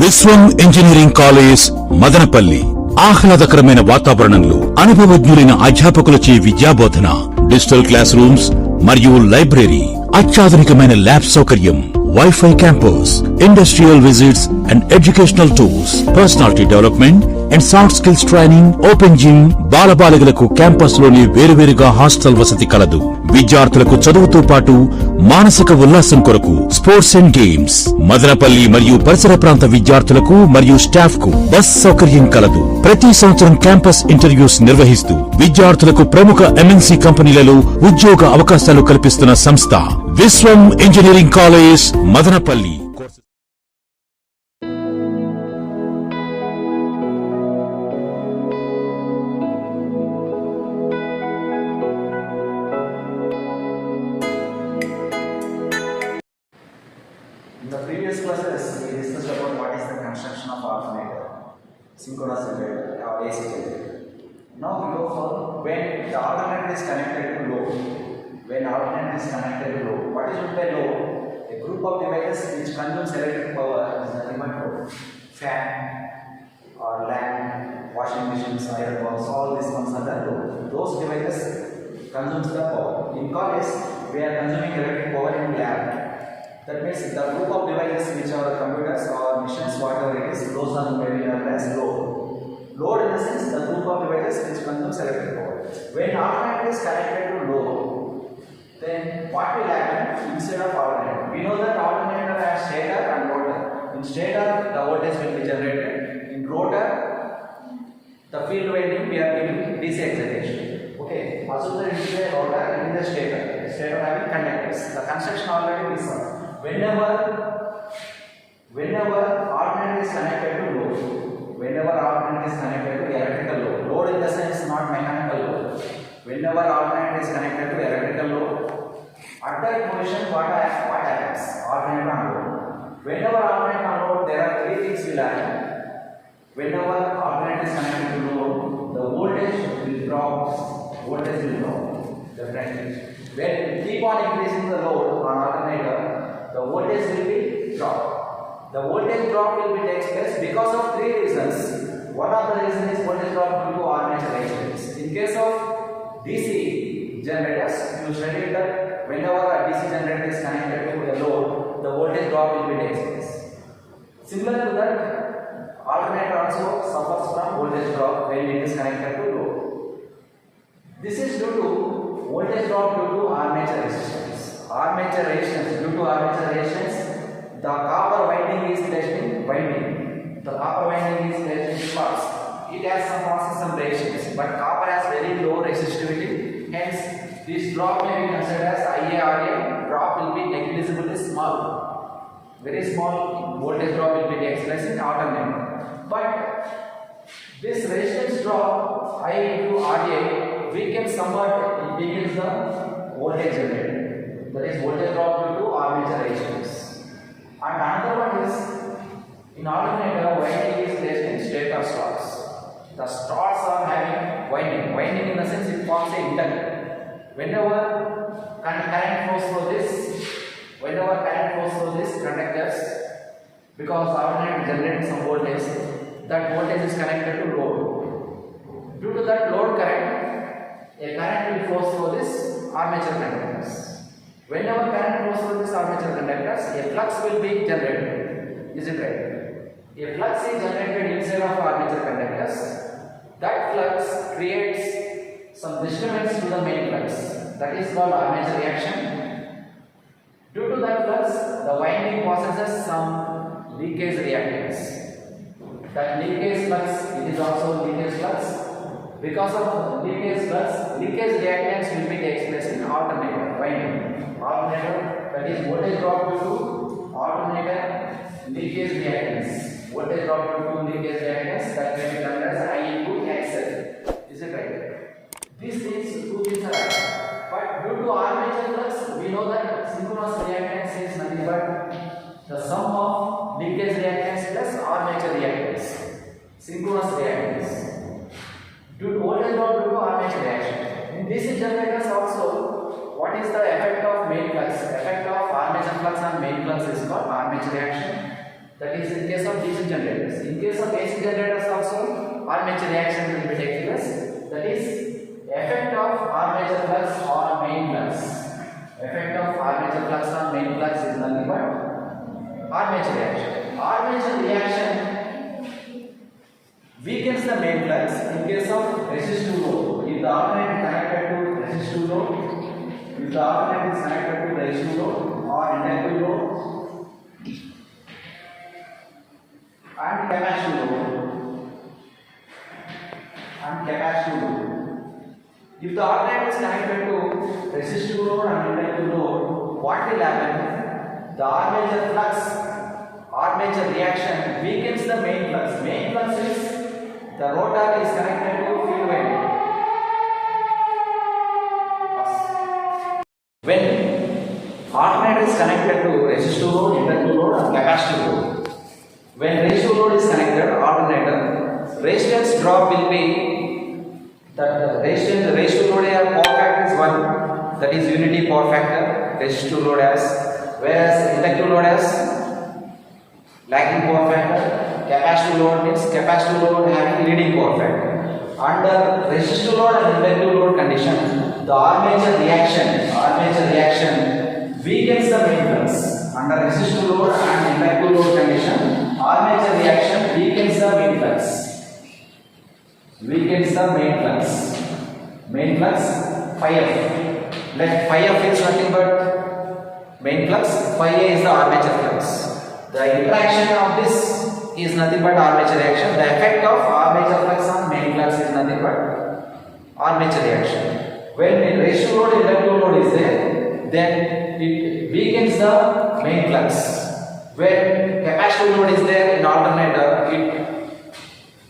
విశ్వం engineering college Madanapalle ఆహ్లాదకరమైన వాతావరణంలో అనుభవజ్ఞులైన అధ్యాపకులచే విద్యాబోధన, డిజిటల్ క్లాస్ రూమ్స్ మరియు లైబ్రరీ, అత్యాధునికమైన ల్యాబ్ సౌకర్యం, wifi campus, industrial visits and educational tours, personality development and soft skills training, open gym, బాలబాలికలకు క్యాంపస్ లోని వేరువేరుగా హాస్టల్ వసతి కలదు. విద్యార్థులకు చదువుతో పాటు మానసిక ఉల్లాసం కొరకు స్పోర్ట్స్ అండ్ గేమ్స్. మదనపల్లి మరియు పరిసర ప్రాంత విద్యార్థులకు మరియు స్టాఫ్ కు బస్ సౌకర్యం కలదు. ప్రతి సంవత్సరం క్యాంపస్ ఇంటర్వ్యూస్ నిర్వహిస్తూ విద్యార్థులకు ప్రముఖ ఎంఎన్సీ కంపెనీలలో ఉద్యోగ అవకాశాలు కల్పిస్తున్న సంస్థ విశ్వం engineering college Madanapalle. In the previous classes, we discussed about what is the construction of alternator, synchronous generator or AC generator. Now we go for when the alternator is connected to load. When alternator is connected to load, what is meant by load? A group of devices which consumes electric power is nothing but load. Fan or lamp, washing machines, iron box, all these ones are the load. Those devices consumes the power. In college, we are consuming electric power in lab. That means the group of devices which are computers or machines, whatever it is, those are maybe known as load. Load in the sense the group of devices which consumes electric power. When alternator is connected to load, then what will happen instead of alternator? We know that alternator has stator and rotor. In stator, the voltage will be generated. In rotor, the field winding we are giving DC excitation. Okay, assume that it is a rotor and it is a stator. Stator having conductors. The construction already is done. Whenever alternator is connected to load, whenever alternator is connected to electrical load, load in the sense not mechanical load. Whenever alternator is connected to electrical load, at that position what happens? Alternator and load. Whenever alternator and load, there are three things will happen. Whenever alternator is connected to load, the voltage will drop. Voltage will drop. Definitely. When we keep on increasing the load on alternator, the voltage will be dropped. The voltage drop will be takes place because of three reasons. One of the reasons is voltage drop due to armature resistance. In case of DC generators, you studied that whenever a DC generator is connected to a load, the voltage drop will be takes place. Similar to that, alternator also suffers from voltage drop when it is connected to load. This is due to voltage drop due to armature resistance. Armature resistance, due to armature resistance, the copper winding is placed in winding. The copper winding is placed in flux. It has some resistance, but copper has very low resistivity. Hence, this drop may be considered as IARA. Drop will be negligibly small. Very small voltage drop will be takes place in alternator. But this resistance drop I into RA weakens somewhat, it weakens the voltage generator. That is voltage drop due to armature resistance. And another one is in alternator winding is placed in stator slots. The slots are having winding. Winding in the sense it forms a inductor. Whenever current flows through this, conductors, because alternator generating some voltage, that voltage is connected to load. Due to that load current, a current will flow through this armature conductors. Whenever current flows through this armature conductors, a flux will be generated. Is it right? A flux is generated inside of armature conductors. That flux creates some disturbance to the main flux. That is called armature reaction. Due to that flux, the winding possesses some leakage reactance. That leakage flux, it is also leakage flux. Because of leakage flux, leakage reactance will be takes place in alternator winding. Alternator, that is voltage drop due to alternator leakage reactance. Voltage drop due to leakage reactance, that may be termed as I into XL. Is it right? These things, two things are right. But due to armature flux, we know that synchronous reactance is nothing but the sum of leakage reactance plus armature reactance. Synchronous reactance. Due to voltage drop due to armature reaction. In DC generators also, what is the effect of main flux? Effect of armature flux on main flux is called armature reaction. That is in case of DC generators. In case of AC generators also, armature reaction will be taking place. That is effect of armature flux on main flux. Effect of armature flux on main flux is nothing but armature reaction. Armature reaction weakens the main flux in case of resistive load. If the alternator is connected to resistive load, if the alternator is connected to resistive load or inductive load and capacitive load, if the alternator is connected to resistive load and inductive load, what will happen? The armature flux, armature reaction weakens the main flux. Main flux is the rotor is connected to field winding. When alternator is connected to resistive load, inductive load and capacitive load, when resistive load is connected, alternator, resistance drop will be that the resistive load power factor is 1, that is unity power factor resistive load has, whereas inductive load has lagging power factor. Capacitive load means capacitive load having leading power factor. Under resistive load and inductive load condition, the armature reaction weakens the main flux. Under resistive load and inductive load condition, armature reaction weakens the main flux. Main flux phi f. Let phi f is nothing but main flux, phi a is the armature flux. The interaction of this is nothing but armature reaction. The effect of armature flux on main flux is nothing but armature reaction. When resistive load, inductive load is there, then it weakens the main flux. When capacitive load is there in alternator,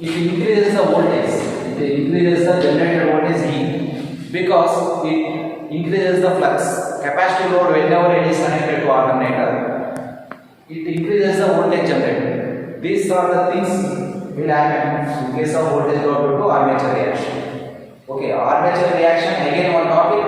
it increases the voltage. It increases the generated voltage E because it increases the flux. Capacitive load, whenever it is connected to alternator, it increases the voltage generated. These are the things will happen in case of voltage drop due to armature reaction. Okay, armature reaction again one topic.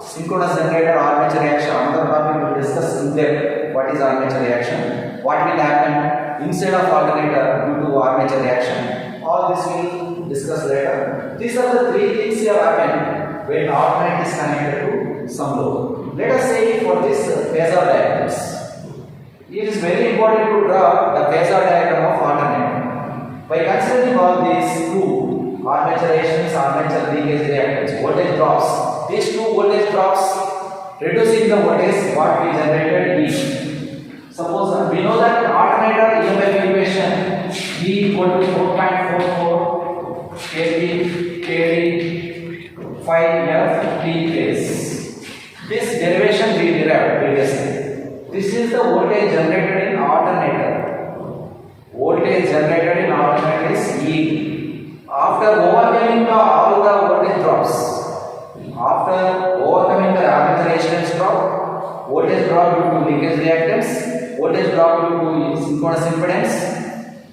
Synchronous generator armature reaction, another topic we will discuss in depth. What is armature reaction? What will happen inside of alternator due to armature reaction? All this we will discuss later. These are the three things here happen when alternator is connected to some load. Let us say for this phasor diagrams. It is very important to draw the phasor diagram of alternator. By considering all these two, armature reactions, armature leakage reactance, voltage drops, these two voltage drops reducing the voltage what we generated E. Suppose we know that alternator EMF equation E equal to 4.44 kV kV 5F T phase. This derivation we derived previously. This is the voltage generated in alternator. Voltage generated in alternator is E. After overcoming all the voltage drops, after overcoming the armature resistance drop, voltage drop due to leakage reactance, voltage drop due to synchronous impedance,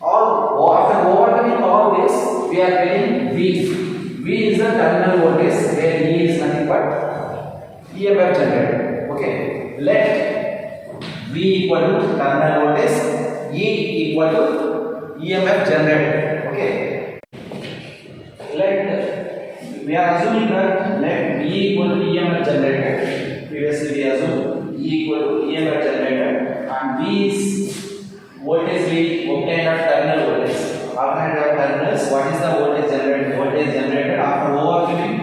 after overcoming all this, we are getting V. V is the terminal voltage where E is nothing but EMF generated. Okay, let V equal to terminal voltage, E equal to EMF generated. Okay, we are assuming that let E equal to EMF generated. Previously we assumed E equal to EMF generated and V is voltage we obtained at terminal voltage. Alternative terminals, what is the voltage generated? Voltage generated after overcoming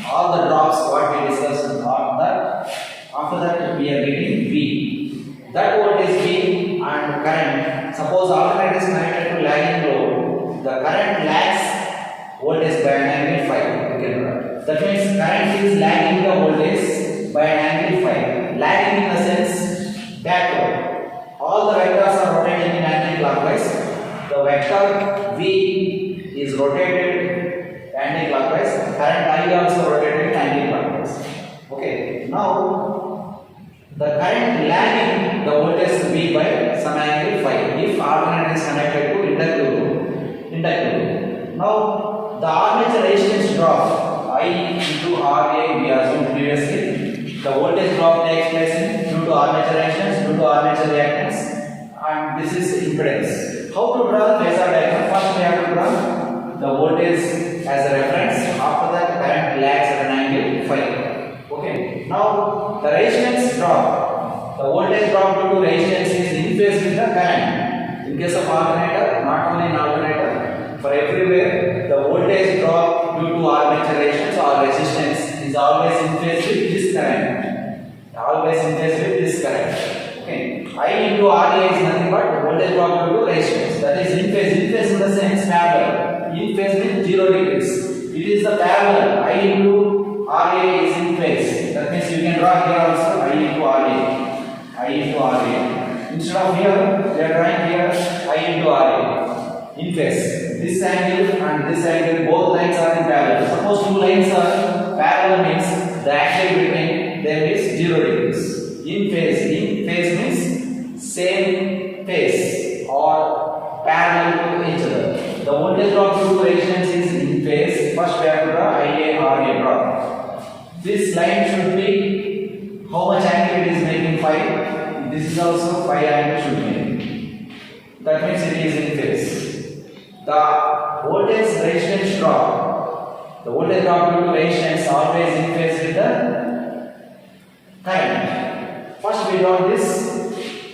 all the drops what we discussed after that we are getting V. That voltage V and current. Suppose alternator is connected to lagging load. The current lags voltage by an angle phi. That means current is lagging the voltage by an angle phi. Lagging in the sense backward. All the vectors are rotating in anti-clockwise. The vector V is rotated anti-clockwise. Current I also rotated anti-clockwise. Okay. Now the current lagging the voltage V by some angle phi if alternator is connected to inductive load. Now the armature resistance drop I into RA we assumed previously. The voltage drop takes place due to armature resistance, due to armature reactance, and this is impedance. How to draw the phasor diagram? First we have to draw the voltage as a reference. After that, current lags at an angle phi. Okay. Now the resistance drop. The voltage drop due to resistance is in phase with the current. In case of alternator, not only in alternator, for everywhere the voltage drop due to armature resistance or resistance is always in phase with this current. Always in phase with this current. Okay. I into RA is nothing but voltage drop due to resistance. That is in phase. In phase in the sense parallel. In phase with 0 degrees. It is the parallel. I into RA is in phase. That means you can draw here also I into RA. I into RA. Instead of here, we are drawing here I into RA. In phase. This angle and this angle, both lines are in parallel. Suppose two lines are parallel means the angle between them is 0 degrees. In phase means same phase or parallel to each other. The voltage drop due to resistance is in phase. First we have to draw IA RA drop. This line should be how much angle it is making phi. This is also phi angle should be. That means it is in phase. The voltage resistance drop. The voltage drop due to resistance always in phase with the current. First we draw this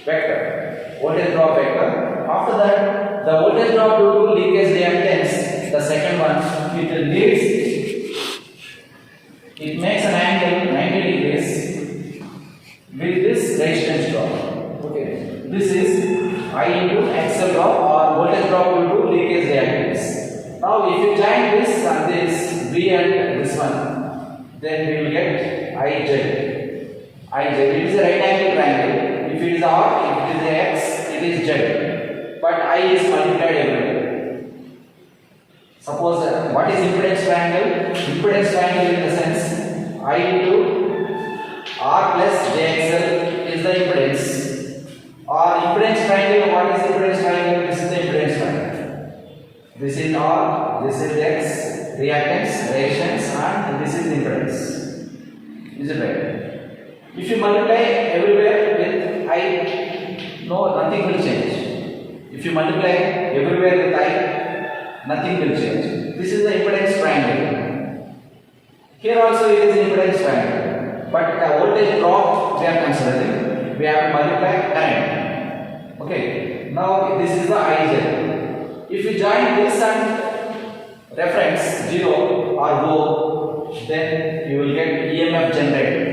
vector, voltage drop vector. After that, the voltage drop due to leakage reactance, the second one, it makes an angle 90 degrees with this resistance drop. Okay, this is I into XL drop or voltage drop due to leakage reactance. Now, if you join this and this V and this one, then we will get IZ. IZ. It is a right angle triangle. If it is R, if it is X, it is Z. But I is multiplied everywhere. Suppose what is impedance triangle? Impedance triangle in the sense I into R plus JXL is the impedance. Or impedance triangle, what is impedance triangle? This is the impedance triangle. This is R, this is X, reactance, resistance, and this is impedance. Is it right? If you multiply everywhere with I, no, nothing will change. If you multiply everywhere with I, nothing will change. This is the impedance triangle. Here also it is impedance triangle. But the voltage drop we are considering, we have to multiply current. Okay. Now this is the IZ. If you join this and reference 0 or O, then you will get EMF generated.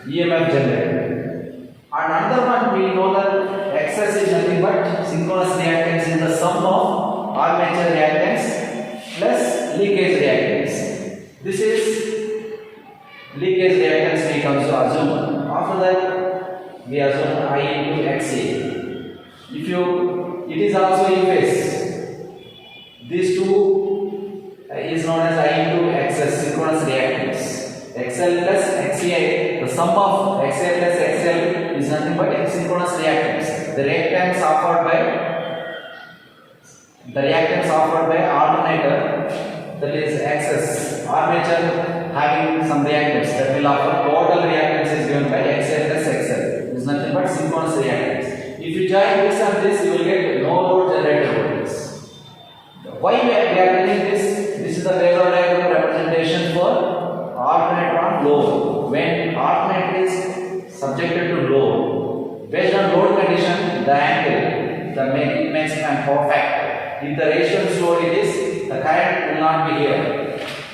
EMF generated. And another one we know that XS is nothing but synchronous reactance is the sum of armature reactance plus leakage reactance. This is leakage reactance we can also assume. After that we assume I into XA. It is also in phase. These two is known as I into XS, synchronous reactance. XL plus XA, the sum of XA plus XL is nothing but synchronous reactance. The reactance offered by alternator, that is XS, armature having some reactance that will offer total reactance is given by XA plus XL. It is nothing but synchronous reactance. If you join this and this, you will get no load generated voltage. Why we are getting this? This is the phasor diagram representation for alternator on load. When alternator is subjected to load, based on load condition, the angle, the maximum power factor. If the resistance load it is, the current will not be here.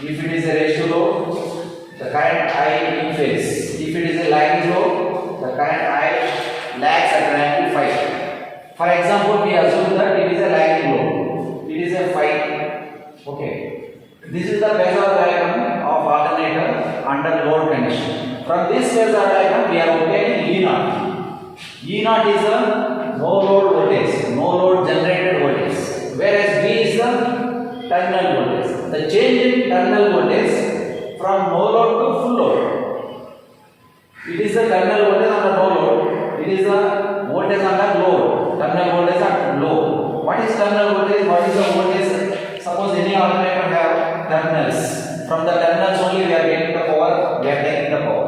If it is a ratio load, the current I in phase. If it is a lagging load, the current I lags at an angle phi. For example, we assume that it is a lagging load. It is a phi. Okay. This is the phasor diagram of alternator under load condition. From this phasor diagram, we are obtaining E0. E0 is a no load voltage, no load generated voltage, whereas V is the terminal voltage. The change in terminal voltage from no load to full load. It is the terminal voltage on the no load. It is the voltage on the load. Terminal voltage at low. What is terminal voltage? What is the voltage? Suppose any alternator have terminals. From the terminals only we are getting the power. We are taking the power.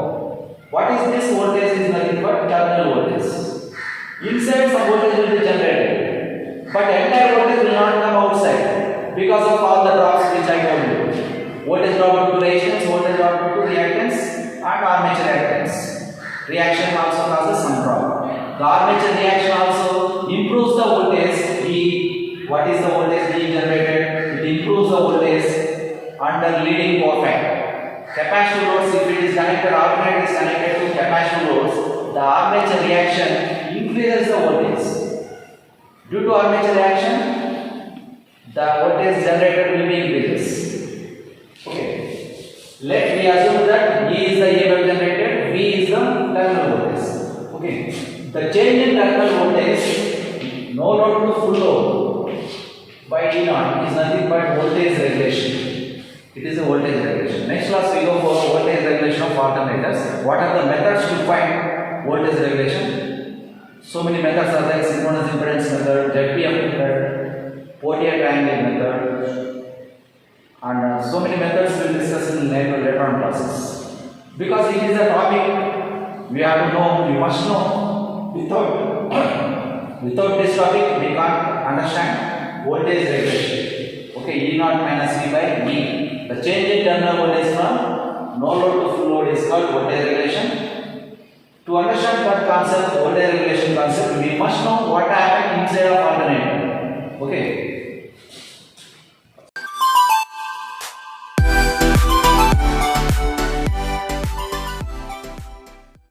What is this voltage? Is nothing but terminal voltage. Inside some voltage will be generated, but entire voltage will not come outside because of all the drops which I told you. Voltage drop due to resistance, voltage drop due to reactance and armature reactance. Reaction also causes some drop. The armature reaction also improves the voltage V. What is the voltage being generated? It improves the voltage under leading power factor. Capacitive loads, if it is connected, alternator is connected to capacitive loads, the armature reaction increases the voltage. Due to armature reaction, the voltage generated will be increases. Okay. Let me assume that E is the EMF generated, V is the terminal voltage. Okay. The change in terminal voltage, no load to full load by E naught is nothing but voltage regulation. It is a voltage regulation. Next class we go for voltage regulation of alternators. What are the methods to find voltage regulation? So many methods are there: synchronous impedance method, ZPF method, Portier triangle method, and so many methods we will discuss in later on classes. Because it is a topic we have to know, we must know. Without this topic we can't understand voltage regulation. Okay, E naught minus V by V. The change in terminal voltage from no load to full load is called voltage regulation. To understand that concept, voltage regulation concept, we must know what happened inside of alternator.